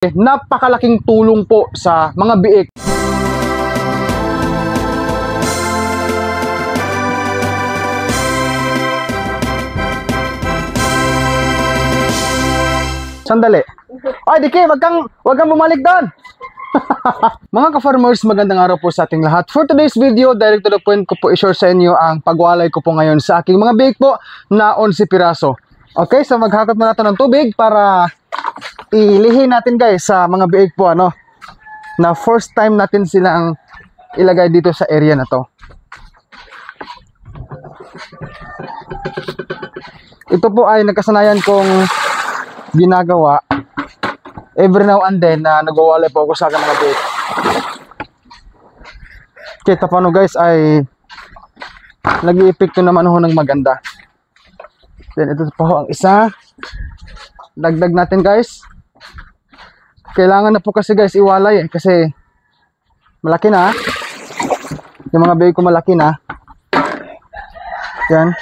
napakalaking tulong po sa mga biik. Sandali. Ay, Diki, wag kang bumalik doon. Mga ka-farmers, magandang araw po sa ating lahat. For today's video, direct to the point ko po i-share sa inyo ang pagwalay ko po ngayon sa aking mga biik po na 11 piraso. Okay, so maghakot muna ito ng tubig para ilihin natin guys sa mga biik po na first time natin silang ilagay dito sa area na to. Ito po ay nagkasanayan kong ginagawa every now and then na nagwawalay po ako sa aking mga biik. Kita paano guys ay nag-i-epekto naman ho ng maganda. Then ito pa ho ang isa. Dagdag natin guys. Kailangan na po kasi guys iwalay kasi malaki na. Yung mga biik ko malaki na. Yan.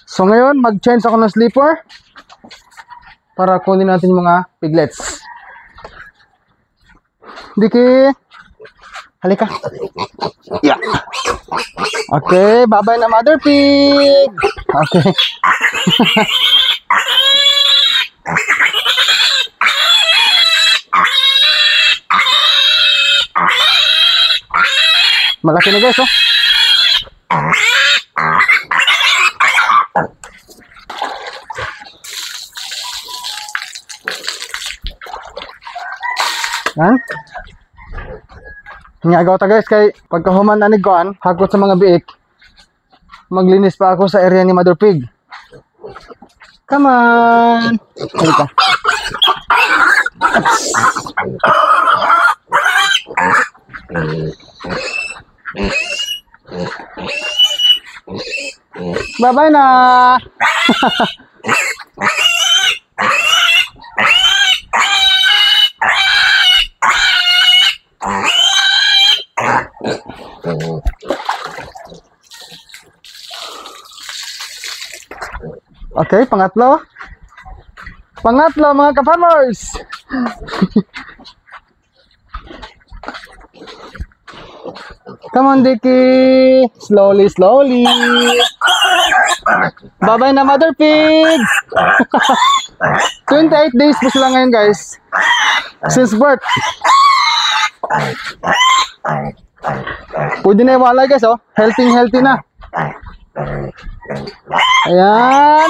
So ngayon, mag-change ako ng sleeper para kunin natin yung mga piglets. Diki, halika. Yeah. Okay, bye-bye na mother pig. Okay. Malaki na guys, oh. Yan. Hingagaw ta guys kay pagkahuman na ni Guan, hakot sa mga biik. Maglinis pa ako sa area ni Mother Pig. Come on. Halika. Bye-bye na. Okay, pangatlo. Pangatlo mga ka-farmers. Come on, Diki. Slowly, slowly. Bye-bye na mother pig. 28 days po sila ngayon guys. Since birth. Pwede na iwalay guys, oh. Healthy na. Ayan.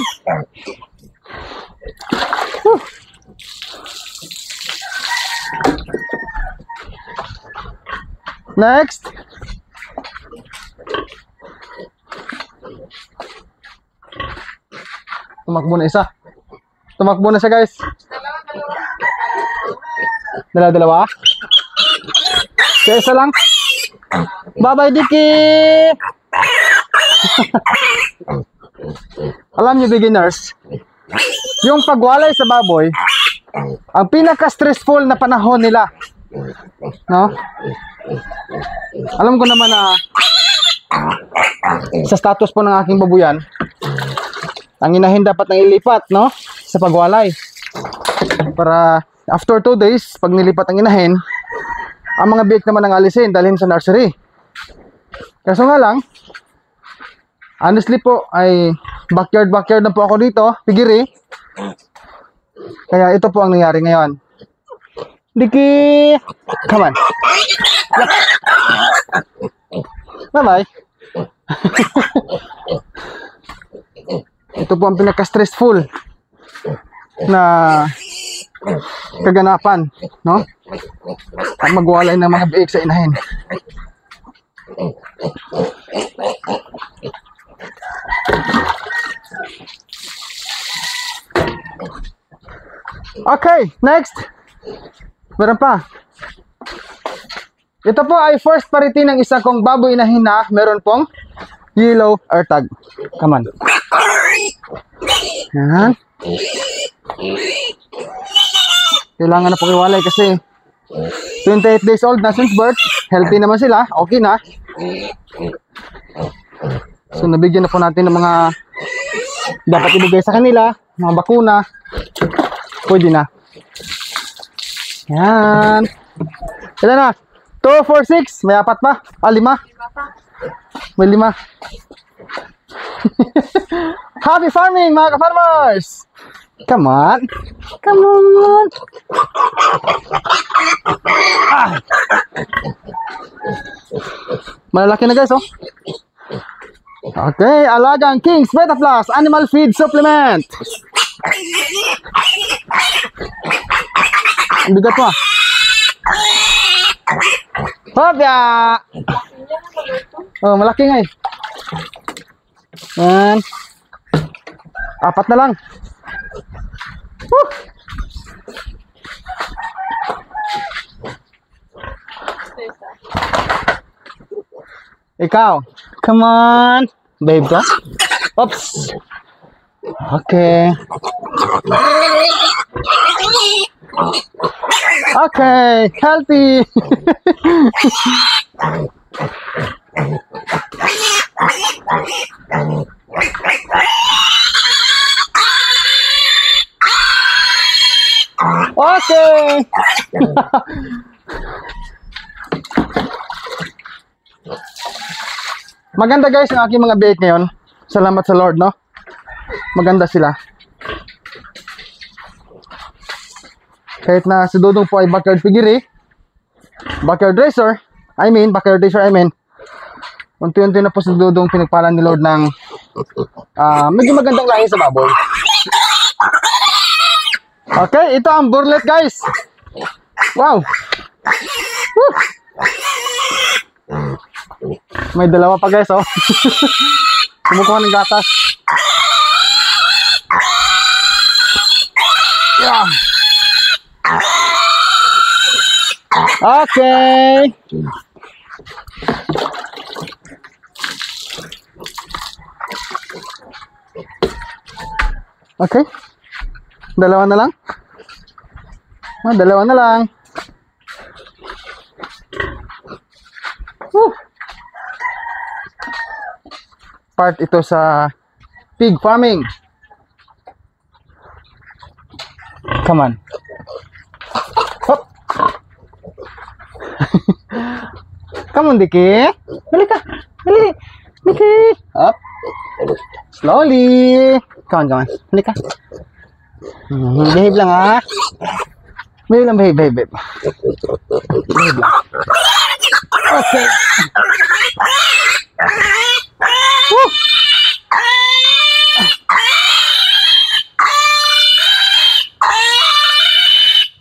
Next. Tumakbo na isa. Tumakbo na siya guys. Dalawa. Kaya isa lang. Bye-bye Diki. Alam niyo beginners, yung pagwalay sa baboy, ang pinaka-stressful na panahon nila, no? Alam ko naman na sa status po ng aking babuyan, ang inahin dapat nang ilipat, no? Sa pagwalay. Para after 2 days, pag nilipat ang inahin, ang mga biik naman ang alisin, dalhin sa nursery. Kaso nga lang, honestly po ay backyard na po ako dito, pigiri. Kaya ito po ang nangyari ngayon. Diki, come on. Yep. Bye-bye. Ito po ang pinaka-stressful na kaganapan, no? Ang magwalay ng mga biik sa inahin. Okay, next. Meron pa. Ito po ay first parity ng isa kong baboy na hina. Meron pong yellow earthag. Come on. Yan. Kailangan na pakiwalay kasi 28 days old na since birth. Healthy naman sila. Okay na. So nabigyan na po natin ng mga dapat ibigay sa kanila. Mga bakuna. Pwede na. Yan. Ilan na? 2, 4, 6. May 4 pa. 5. May 5. Happy farming mga ka-farmers! Come on. Come on. Ah. Malalaki na guys, oh. Okay, alagang King's Beta Plus Animal Feed Supplement. Ang bigat mo, ah. Hopya! Oh, malaki nga eh. Yan. 4 na lang. Woo! Ikaw. Come on. Babe ka? Oops. Okay. Okay. Healthy. Okay. Maganda guys ang aking mga bait ngayon. Salamat sa Lord, no? Maganda sila. Kahit na si Dudong po ay backyard piggery, backyard racer, unti-unti na po si Dudong pinagpalan ni Lord ng medyo magandang lahi sa baboy. Okay, ito ang burlet guys. Wow. Woo. May 2 pa guys, oh. Kumukuha ng gatas. Yeah. Okay. Okay. 2 na lang. 2 na lang. Woo. Part ito sa pig farming. Come on. Hop. Come on, Diki. Dali ka. Dali. Diki. Up. Slowly. Come on. Dali ka. Behave lang, ha. Behave lang, behave. Behave lang. Okay. Woo.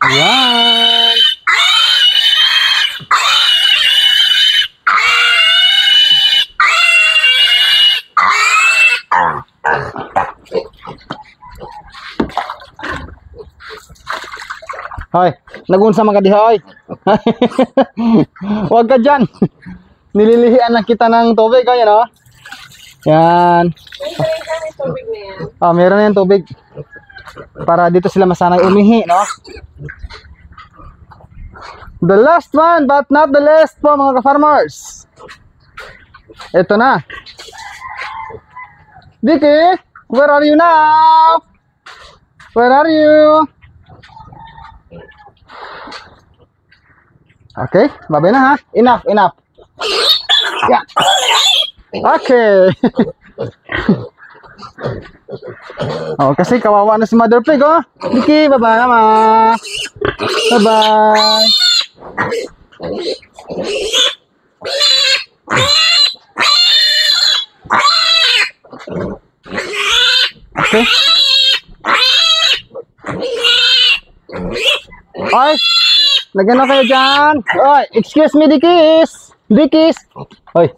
Ayan. Hoy, nagunsa man ka di, hoy. Huwag ka dyan. Nililihian lang kita ng tubig, ayan, oh. Yan. Meron na yan tubig. Para dito sila masanay umihi, no? The last one, but not the least po, mga ka-farmers. Ito na. Diki, where are you now? Where are you? Okay, babay na, ha? Enough. Yeah. Okay. Oh, kasi kawawa na si Mother Pig, oh. Diki, bye-bye naman. Bye-bye. Okay. Oy, lagyan na kayo dyan. Oy, excuse me, Dikis. Oy.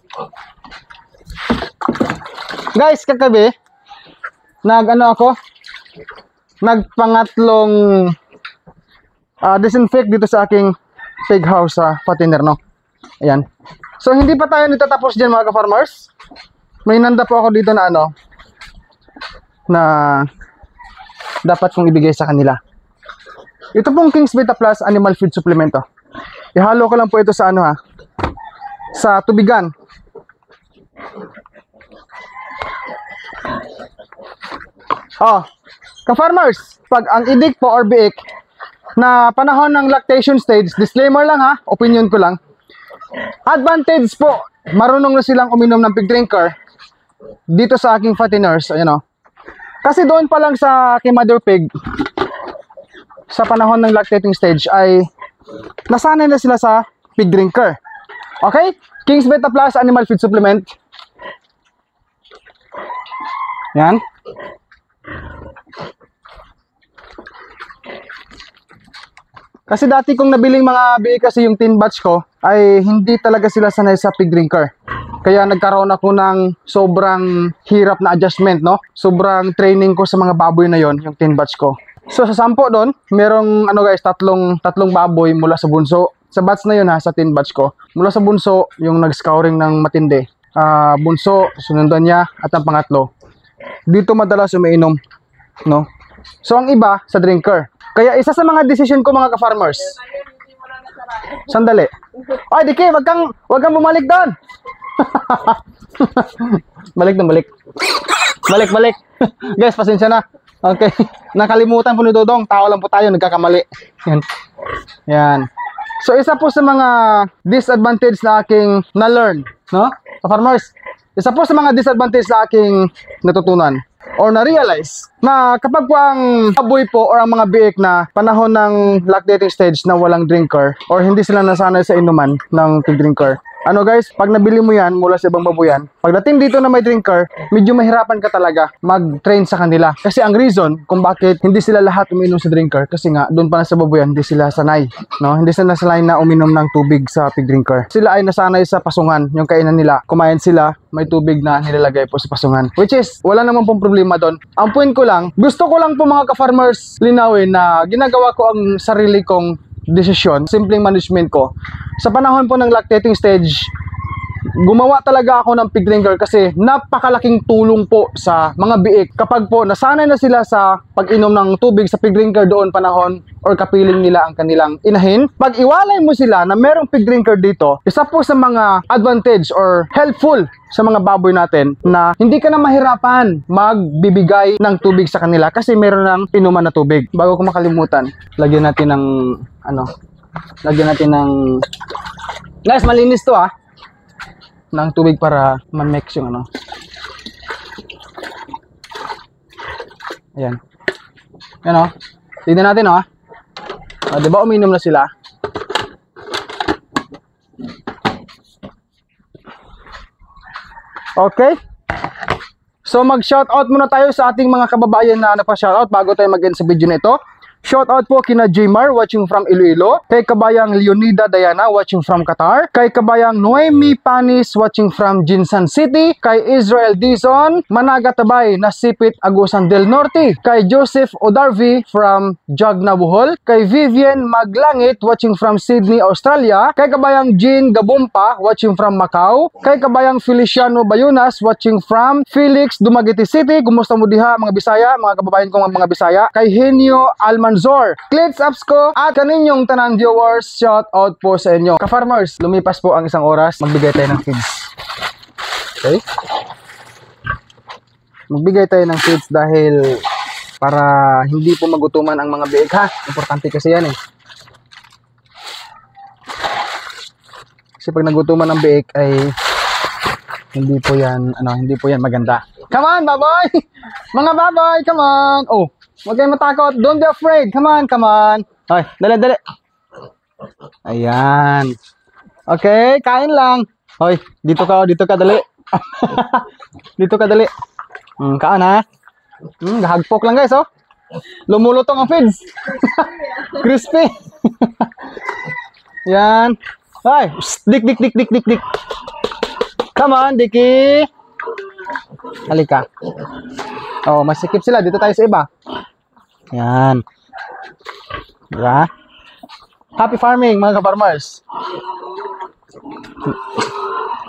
Guys, kagabi, nagpangatlong disinfect dito sa aking pig house sa Patiner, no? Ayan. So, hindi pa tayo natatapos dyan, mga ka-farmers. May nanda po ako dito na na dapat kong ibigay sa kanila. Ito pong King's Beta Plus Animal Feed Supplement, oh. Ihalo ko lang po ito sa sa tubigan. Oh, Ka-farmers, pag ang idik po or biik na panahon ng lactation stage, disclaimer lang ha, opinion ko lang. Advantage po, marunong na silang uminom ng pig drinker dito sa aking fatteners, ayan o. Kasi doon pa lang sa aking mother pig, sa panahon ng lactating stage ay nasanay na sila sa pig drinker. Okay? King's Beta Plus Animal Feed Supplement. Yan. Kasi dati kong nabiling mga biik kasi yung tin batch ko ay hindi talaga sila sanay sa pig drinker. Kaya nagkaroon ako ng sobrang hirap na adjustment, no? Sobrang training ko sa mga baboy na yon, yung tin batch ko. So sa 10 doon, merong ano guys, tatlong baboy mula sa bunso. Sa batch na yun ha, sa tin batch ko. Mula sa bunso, yung nag-scouring ng matindi. Bunso, sunundan niya, at ang pangatlo. Dito madalas umiinom, no? So ang iba sa drinker. Kaya isa sa mga decision ko mga ka-farmers. Sandali. Ay, Diki, wag kang bumalik doon. Balik. Balik. Guys, pasensya na. Okay. Nakalimutan po ni Dodong. Tao lang po tayo, nagkakamali. Yan. So isa po sa mga disadvantage na aking na-learn, no? Ka-farmers. Isa po sa mga disadvantage na aking natutunan or na-realize na kapag po ang baboy po or ang mga biik na panahon ng lactating stage na walang drinker or hindi sila nasanay sa inuman ng pig drinker. Ano guys, pag nabili mo yan mula sa ibang baboyan, pagdating dito na may drinker, medyo mahirapan ka talaga mag-train sa kanila. Kasi ang reason kung bakit hindi sila lahat uminom sa drinker, kasi nga doon pa na sa baboyan, hindi sila sanay. No? Hindi sila sanay na uminom ng tubig sa pig drinker. Sila ay nasanay sa pasungan, yung kainan nila. Kumain sila, may tubig na nilalagay po sa pasungan. Which is, wala naman pong problema doon. Ang point ko lang, gusto ko lang po mga ka-farmers linawin na ginagawa ko ang sarili kong desisyon, simpleng management ko. Sa panahon po ng lactating stage, gumawa talaga ako ng pig drinker kasi napakalaking tulong po sa mga biik. Kapag po nasanay na sila sa pag-inom ng tubig sa pig drinker doon panahon or kapiling nila ang kanilang inahin, pag iwalay mo sila na merong pig drinker dito, isa po sa mga advantage or helpful sa mga baboy natin na hindi ka na mahirapan magbibigay ng tubig sa kanila kasi meron ng inuman na tubig. Bago ko makalimutan, lagyan natin ng guys, malinis to ng tubig para ma-mix yung ano. Ayan. Ayan tignan natin diba uminom na sila? Okay. So mag-shoutout muna tayo sa ating mga kababayan na nagpa-shoutout bago tayo mag-end sa video na ito. Shoutout po kina Jmar watching from Iloilo, kay kabayang Leonida Diana watching from Qatar, kay kabayang Noemi Panis watching from Jinsan City, kay Israel Dizon, Managa Tabay, Nasipit Agusan del Norte, kay Joseph Odarvi from Jagna Bohol, kay Vivian Maglangit watching from Sydney, Australia, kay kabayang Jean Gabumpa watching from Macau, kay kabayang Feliciano Bayunas watching from Felix Dumaguete City. Kumusta mo diha mga Bisaya, mga kababayan kong mga Bisaya, kay Henio Almanzor, Clits Apsco, at kaninyong tanan viewers, shout out po sa inyo. Ka-farmers, lumipas po ang isang oras, magbigay tayo ng feeds. Okay? Magbigay tayo ng feeds dahil para hindi po magutuman ang mga biik Importante kasi yan Kasi pag nagutuman ang biik ay hindi po yan maganda. Come on, baboy! Mga baboy, come on! Oh, huwag kayong matakot. Don't be afraid. Come on. Ay, dali. Ayan. Okay, kain lang. Hoy, dito ka, dali. Dito ka, dali. Kaan gahagpok lang guys, Lumulutong ang feeds. Crispy. Yan. Ay, dik. Come on, Diki. Halika. Oh, masikip sila. Dito tayo sa iba. Yan. Diba? Happy farming, mga ka-farmers.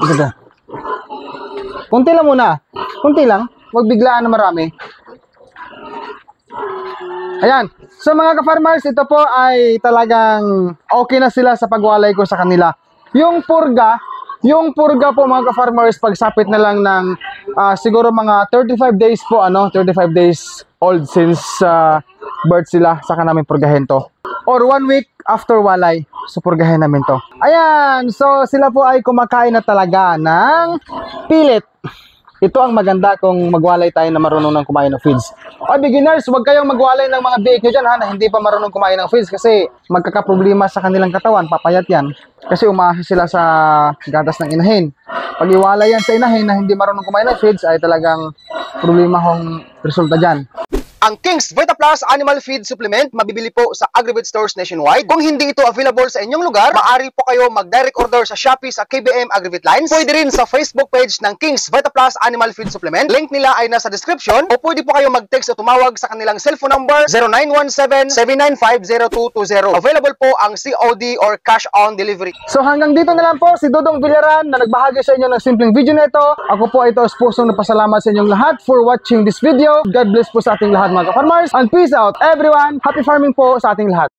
Dito. Kunti lang muna. Kunti lang. Huwag biglaan na marami. Ayan. So, mga ka-farmers, ito po ay talagang okay na sila sa pagwalay ko sa kanila. Yung purga, Yung purga po mga ka-farmers, pagsapit na lang ng siguro mga 35 days po, 35 days old since birth sila, saka namin purgahin to. Or 1 week after walay, so purgahin namin to. Ayan, so sila po ay kumakain na talaga ng pilit. Ito ang maganda kung magwalay tayo na marunong ng kumain ng feeds. O beginners, huwag kayong magwalay ng mga biik nyo dyan ha, na hindi pa marunong kumain ng feeds kasi magkakaproblema sa kanilang katawan, papayat yan. Kasi umaasa sila sa gatas ng inahin. Pag iwalay yan sa inahin na hindi marunong kumain ng feeds ay talagang problema hong resulta dyan. Ang King's Vita Plus Animal Feed Supplement mabibili po sa Agrivet stores nationwide. Kung hindi ito available sa inyong lugar, maaari po kayo mag-direct order sa Shopee sa KBM Agrivet Lines. Pwede rin sa Facebook page ng King's Vita Plus Animal Feed Supplement. Link nila ay nasa description. O pwede po kayo mag-text o tumawag sa kanilang cellphone number 0917-795-0220. Available po ang COD or cash on delivery. So hanggang dito na lang po si Dodong Villaran na nagbahagi sa inyo ng simpleng video na ito. Ako po ito is pusong napasalamat sa inyong lahat for watching this video. God bless po sa ating lahat mga ka-farmers, and peace out everyone. Happy farming po sa ating lahat.